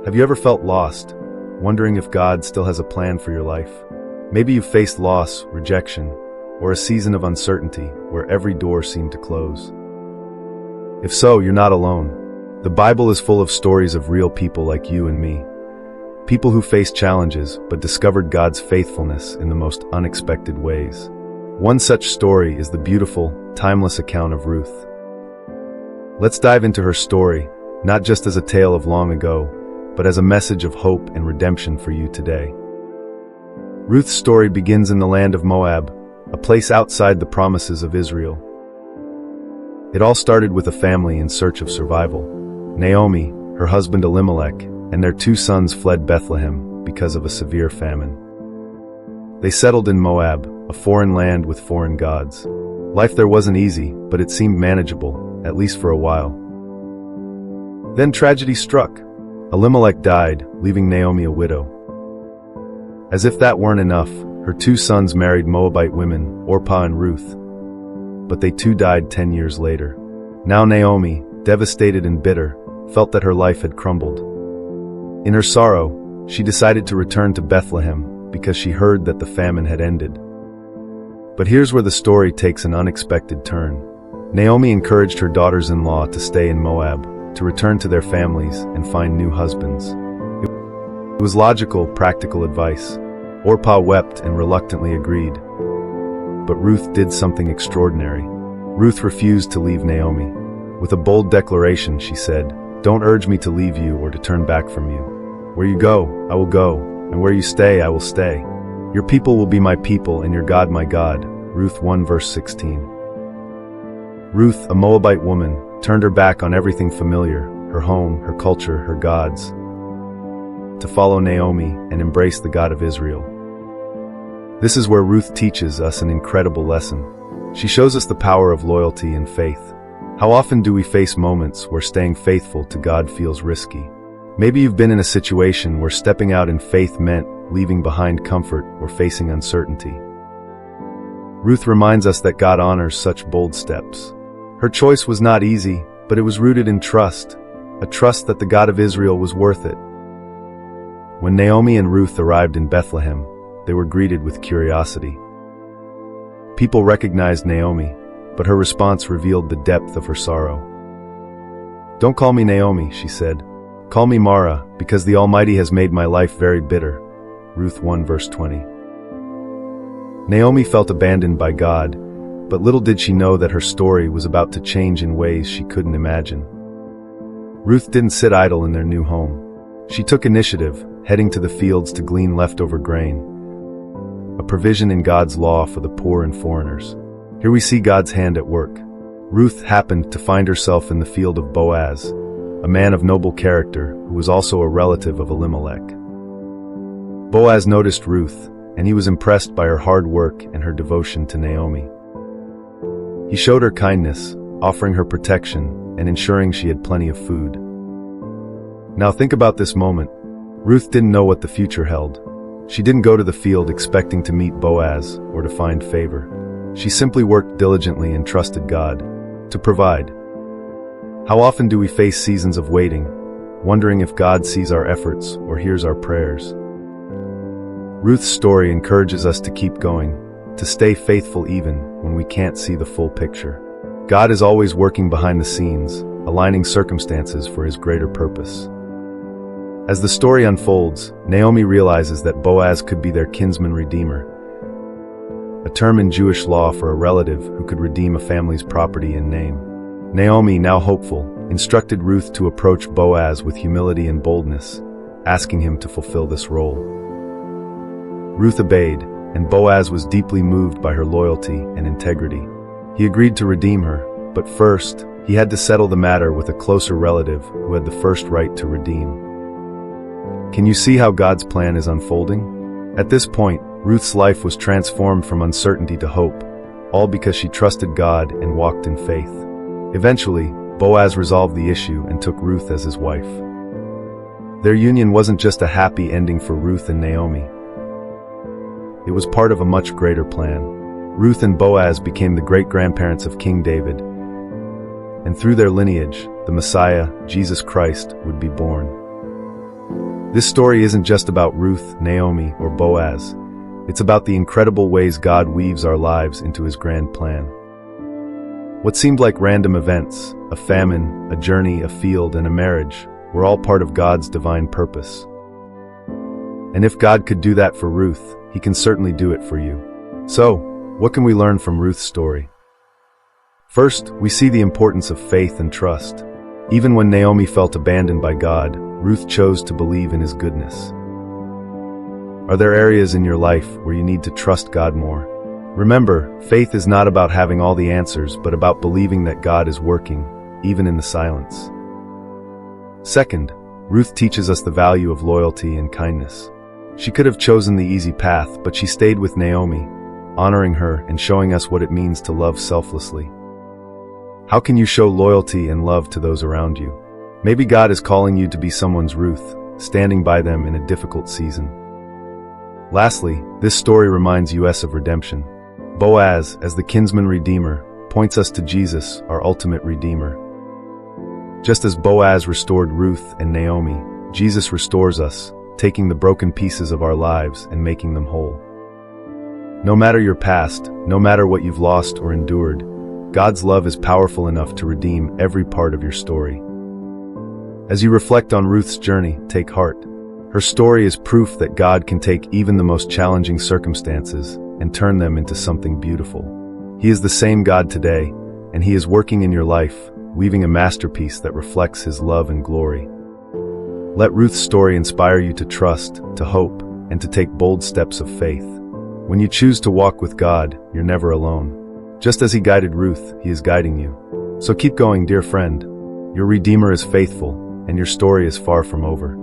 Have you ever felt lost, wondering if God still has a plan for your life? Maybe you've faced loss, rejection, or a season of uncertainty where every door seemed to close. If so, you're not alone. The Bible is full of stories of real people like you and me. People who faced challenges but discovered God's faithfulness in the most unexpected ways. One such story is the beautiful, timeless account of Ruth. Let's dive into her story, not just as a tale of long ago, but as a message of hope and redemption for you today. Ruth's story begins in the land of Moab, a place outside the promises of Israel. It all started with a family in search of survival. Naomi, her husband Elimelech, and their 2 sons fled Bethlehem because of a severe famine. They settled in Moab, a foreign land with foreign gods. Life there wasn't easy, but it seemed manageable, at least for a while. Then tragedy struck. Elimelech died, leaving Naomi a widow. As if that weren't enough, her 2 sons married Moabite women, Orpah and Ruth. But they too died 10 years later. Now Naomi, devastated and bitter, felt that her life had crumbled. In her sorrow, she decided to return to Bethlehem because she heard that the famine had ended. But here's where the story takes an unexpected turn. Naomi encouraged her daughters-in-law to stay in Moab, to return to their families and find new husbands. It was logical, practical advice. Orpah wept and reluctantly agreed. But Ruth did something extraordinary. Ruth refused to leave Naomi. With a bold declaration, she said, "Don't urge me to leave you or to turn back from you. Where you go, I will go, and where you stay, I will stay. Your people will be my people and your God my God." Ruth 1 verse 16. Ruth, a Moabite woman, turned her back on everything familiar, her home, her culture, her gods, to follow Naomi and embrace the God of Israel. This is where Ruth teaches us an incredible lesson. She shows us the power of loyalty and faith. How often do we face moments where staying faithful to God feels risky? Maybe you've been in a situation where stepping out in faith meant leaving behind comfort or facing uncertainty. Ruth reminds us that God honors such bold steps. Her choice was not easy, but it was rooted in trust, a trust that the God of Israel was worth it. When Naomi and Ruth arrived in Bethlehem, they were greeted with curiosity. People recognized Naomi, but her response revealed the depth of her sorrow. "Don't call me Naomi," she said. "Call me Mara, because the Almighty has made my life very bitter." Ruth 1 verse 20. Naomi felt abandoned by God, but little did she know that her story was about to change in ways she couldn't imagine. Ruth didn't sit idle in their new home. She took initiative, heading to the fields to glean leftover grain, a provision in God's law for the poor and foreigners. Here we see God's hand at work. Ruth happened to find herself in the field of Boaz, a man of noble character who was also a relative of Elimelech. Boaz noticed Ruth, and he was impressed by her hard work and her devotion to Naomi. He showed her kindness, offering her protection and ensuring she had plenty of food. Now think about this moment. Ruth didn't know what the future held. She didn't go to the field expecting to meet Boaz or to find favor. She simply worked diligently and trusted God to provide. How often do we face seasons of waiting, wondering if God sees our efforts or hears our prayers? Ruth's story encourages us to keep going, to stay faithful even when we can't see the full picture. God is always working behind the scenes, aligning circumstances for His greater purpose. As the story unfolds, Naomi realizes that Boaz could be their kinsman redeemer, a term in Jewish law for a relative who could redeem a family's property and name. Naomi, now hopeful, instructed Ruth to approach Boaz with humility and boldness, asking him to fulfill this role. Ruth obeyed, and Boaz was deeply moved by her loyalty and integrity. He agreed to redeem her, but first, he had to settle the matter with a closer relative who had the first right to redeem. Can you see how God's plan is unfolding? At this point, Ruth's life was transformed from uncertainty to hope, all because she trusted God and walked in faith. Eventually, Boaz resolved the issue and took Ruth as his wife. Their union wasn't just a happy ending for Ruth and Naomi. It was part of a much greater plan. Ruth and Boaz became the great-grandparents of King David, and through their lineage, the Messiah, Jesus Christ, would be born. This story isn't just about Ruth, Naomi, or Boaz. It's about the incredible ways God weaves our lives into His grand plan. What seemed like random events, a famine, a journey, a field, and a marriage, were all part of God's divine purpose. And if God could do that for Ruth, He can certainly do it for you. So, what can we learn from Ruth's story? First, we see the importance of faith and trust. Even when Naomi felt abandoned by God, Ruth chose to believe in His goodness. Are there areas in your life where you need to trust God more? Remember, faith is not about having all the answers, but about believing that God is working, even in the silence. Second, Ruth teaches us the value of loyalty and kindness. She could have chosen the easy path, but she stayed with Naomi, honoring her and showing us what it means to love selflessly. How can you show loyalty and love to those around you? Maybe God is calling you to be someone's Ruth, standing by them in a difficult season. Lastly, this story reminds us of redemption. Boaz, as the kinsman redeemer, points us to Jesus, our ultimate redeemer. Just as Boaz restored Ruth and Naomi, Jesus restores us, taking the broken pieces of our lives and making them whole. No matter your past, no matter what you've lost or endured, God's love is powerful enough to redeem every part of your story. As you reflect on Ruth's journey, take heart. Her story is proof that God can take even the most challenging circumstances and turn them into something beautiful. He is the same God today, and He is working in your life, weaving a masterpiece that reflects His love and glory. Let Ruth's story inspire you to trust, to hope, and to take bold steps of faith. When you choose to walk with God, you're never alone. Just as He guided Ruth, He is guiding you. So keep going, dear friend. Your Redeemer is faithful, and your story is far from over.